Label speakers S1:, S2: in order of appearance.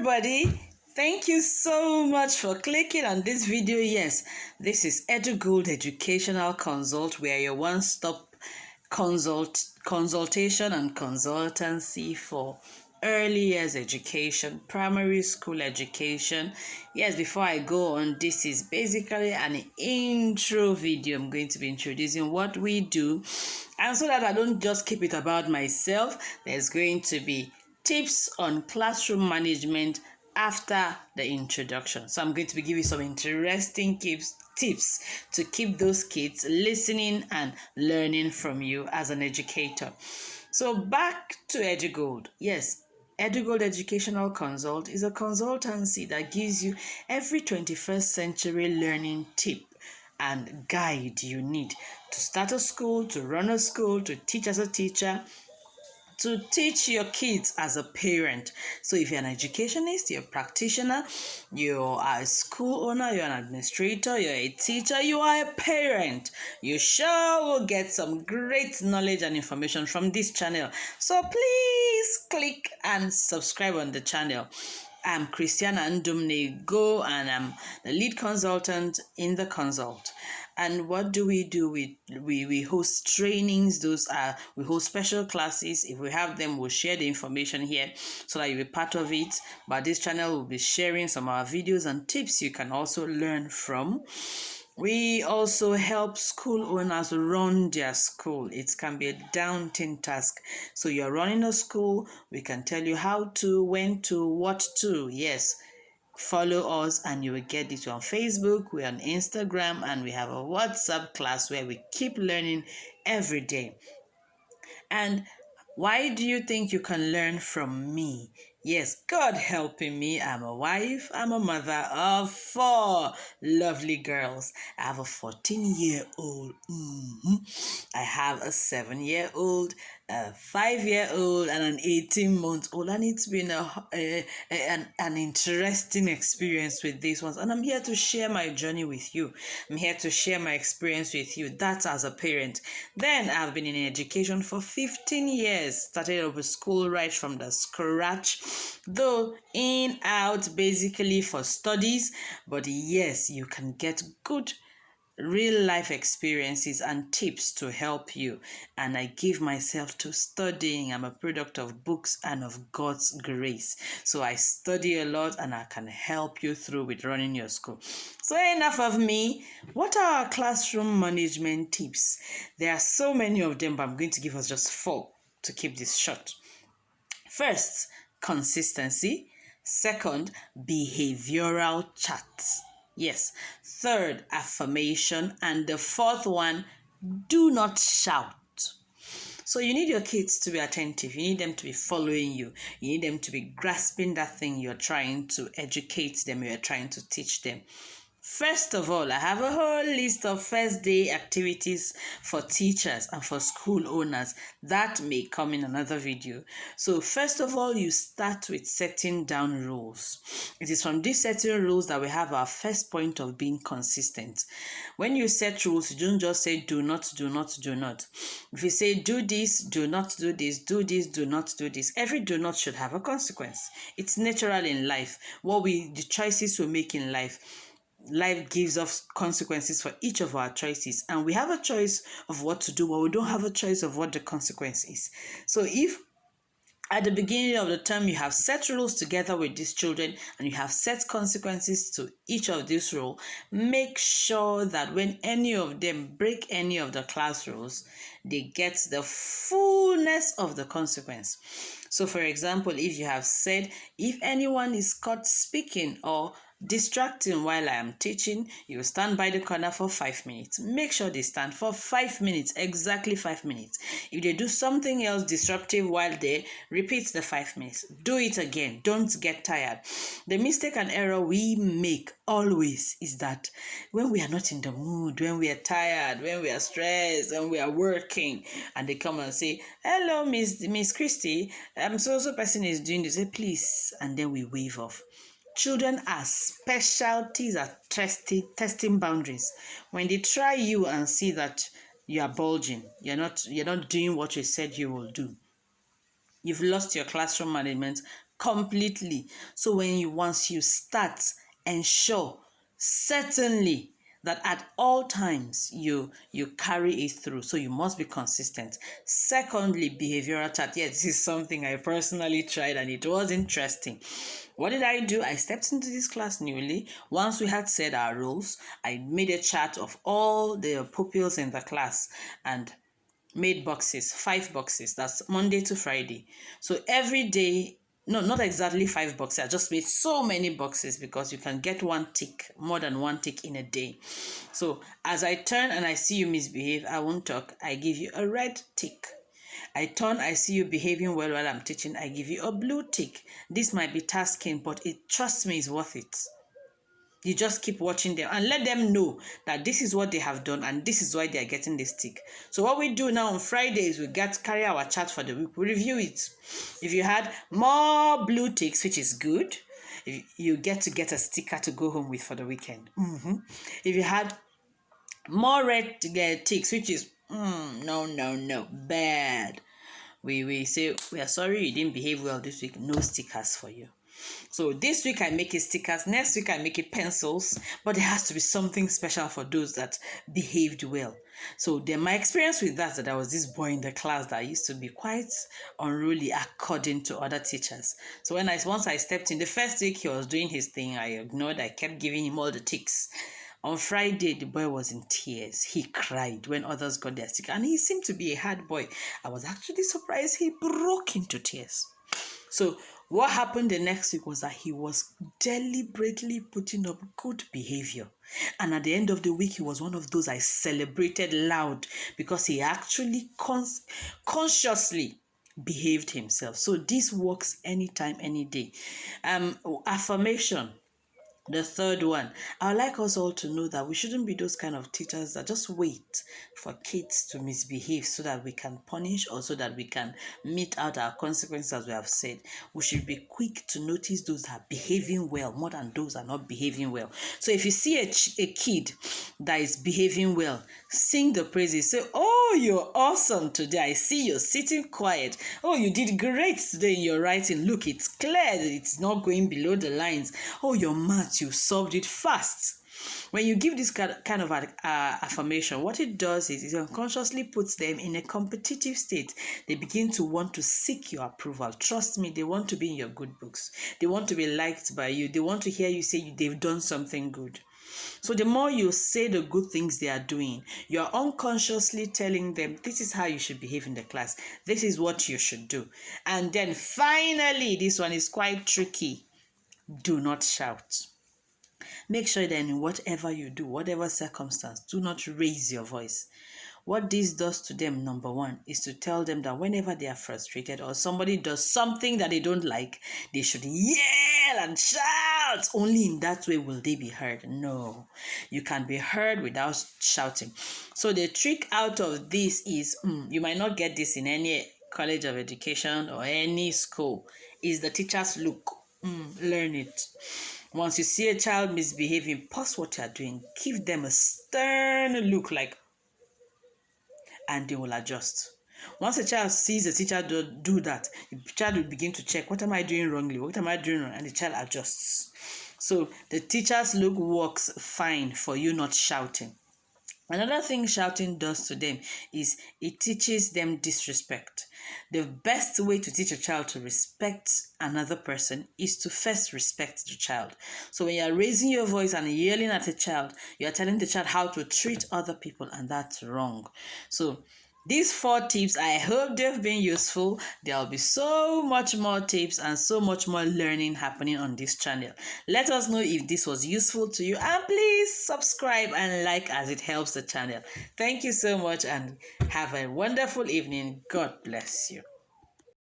S1: everybody. Thank you so much for clicking on this video. Yes, this is Edugold Educational Consult. We are your one-stop consultation and consultancy for early years education, primary school education. Yes, before I go on, this is basically an intro video. I'm going to be introducing what we do, and so that I don't just keep it about myself, there's going to be tips on classroom management after the introduction. So I'm going to be giving some interesting tips to keep those kids listening and learning from you as an educator. So back to Edugold. Yes, Edugold Educational Consult is a consultancy that gives you every 21st century learning tip and guide you need to start a school, to run a school, to teach as a teacher, to teach your kids as a parent. So if you're an educationist, you're a practitioner, you are a school owner, you're an administrator, you're a teacher, you are a parent, you sure will get some great knowledge and information from this channel. So please click and subscribe on the channel. I'm Christiana Ndumnego, and I'm the lead consultant in the consult. And what do? We host trainings. We host special classes. If we have them, we'll share the information here so that you'll be part of it. But this channel will be sharing some of our videos and tips you can also learn from. We also help school owners run their school. It can be a daunting task. So you're running a school, we can tell you how to, when to, what to. Yes, follow us and you will get it on Facebook, we're on Instagram, and we have a WhatsApp class where we keep learning every day. And why do you think you can learn from me? Yes, God helping me. I'm a wife. I'm a mother of 4 lovely girls. I have a 14-year-old. I have a 7-year-old, a 5-year-old, and an 18-month-old. And it's been an interesting experience with these ones. And I'm here to share my journey with you. I'm here to share my experience with you. That's as a parent. Then I've been in education for 15 years. Started off with school right from the scratch, though in out basically for studies. But yes, you can get good real life experiences and tips to help you. And I give myself to studying. I'm a product of books and of God's grace. So I study a lot and I can help you through with running your school. So enough of me. What are our classroom management tips? There are so many of them, but I'm going to give us just 4 to keep this short. First, consistency. Second, behavioral chat. Yes. Third, affirmation. And the 4th one, do not shout. So you need your kids to be attentive. You need them to be following you. You need them to be grasping that thing you're trying to educate them, you're trying to teach them. First of all, I have a whole list of first day activities for teachers and for school owners. That may come in another video. So first of all, you start with setting down rules. It is from these setting rules that we have our first point of being consistent. When you set rules, you don't just say do not, do not, do not. If you say do this, do not do this, do this, do not do this, every do not should have a consequence. It's natural in life. The choices we make in life gives us consequences for each of our choices, and we have a choice of what to do, but we don't have a choice of what the consequence is. So if at the beginning of the term you have set rules together with these children and you have set consequences to each of these rules, make sure that when any of them break any of the class rules, they get the fullness of the consequence. So for example, if you have said, if anyone is caught speaking or distracting while I am teaching, you will stand by the corner for 5 minutes. Make sure they stand for 5 minutes, exactly 5 minutes. If they do something else disruptive while they repeat the 5 minutes, do it again. Don't get tired. The mistake and error we make always is that when we are not in the mood, when we are tired, when we are stressed, and we are working, and they come and say, hello, Miss Christy, so person is doing this, say, please, and then we wave off. Children are specialties at testing boundaries. When they try you and see that you are bulging, you're not doing what you said you will do, you've lost your classroom management completely. So once you start, ensure certainly that at all times you carry it through. So you must be consistent. Secondly, behavioral chat. Yes, this is something I personally tried and it was interesting. What did I do? I stepped into this class newly. Once we had said our roles, I made a chart of all the pupils in the class and made boxes, 5 boxes. That's Monday to Friday. So every day, no, not exactly 5 boxes. I just made so many boxes because you can get one tick, more than one tick in a day. So as I turn and I see you misbehave, I won't talk. I give you a red tick. I turn, I see you behaving well while I'm teaching. I give you a blue tick. This might be tasking, but trust me, it's worth it. You just keep watching them and let them know that this is what they have done and this is why they are getting this tick. So what we do now on Fridays, we carry our chat for the week. We review it. If you had more blue ticks, which is good, you get a sticker to go home with for the weekend. If you had more red ticks, which is no, bad, we say we are sorry you didn't behave well this week. No stickers for you. So this week I make it stickers, next week I make it pencils, but there has to be something special for those that behaved well. So then my experience with that there was this boy in the class that used to be quite unruly according to other teachers. So once I stepped in, the first week he was doing his thing, I ignored, I kept giving him all the ticks. On Friday, the boy was in tears. He cried when others got their sticker, and he seemed to be a hard boy. I was actually surprised he broke into tears. So what happened the next week was that he was deliberately putting up good behavior. And at the end of the week, he was one of those I celebrated loud because he actually consciously behaved himself. So this works anytime, any day. Affirmation. The third one, I would like us all to know that we shouldn't be those kind of teachers that just wait for kids to misbehave so that we can punish or so that we can mete out our consequences, as we have said. We should be quick to notice those that are behaving well more than those that are not behaving well. So if you see a kid that is behaving well, sing the praises. Say, oh, you're awesome today. I see you're sitting quiet. Oh, you did great today in your writing. Look, it's clear that it's not going below the lines. Oh, your math, you solved it fast. When you give this kind of affirmation, what it does is it unconsciously puts them in a competitive state. They begin to want to seek your approval. Trust me, they want to be in your good books. They want to be liked by you. They want to hear you say they've done something good. So the more you say the good things they are doing, you're unconsciously telling them, this is how you should behave in the class. This is what you should do. And then finally, this one is quite tricky. Do not shout. Make sure that in whatever you do, whatever circumstance, do not raise your voice. What this does to them, number one, is to tell them that whenever they are frustrated or somebody does something that they don't like, they should yell and shout. Only in that way will they be heard. No, you can be heard without shouting. So the trick out of this is, you might not get this in any college of education or any school, is the teacher's look. Learn it. Once you see a child misbehaving, pause what you are doing. Give them a stern look and they will adjust. Once a child sees a teacher do that, the child will begin to check, what am I doing wrongly? What am I doing wrong? And the child adjusts. So the teacher's look works fine for you not shouting. Another thing shouting does to them is it teaches them disrespect. The best way to teach a child to respect another person is to first respect the child. So when you're raising your voice and yelling at a child, you're telling the child how to treat other people, and that's wrong. So these 4 tips, I hope they've been useful. There'll be so much more tips and so much more learning happening on this channel. Let us know if this was useful to you, and please subscribe and like as it helps the channel. Thank you so much and have a wonderful evening. God bless you.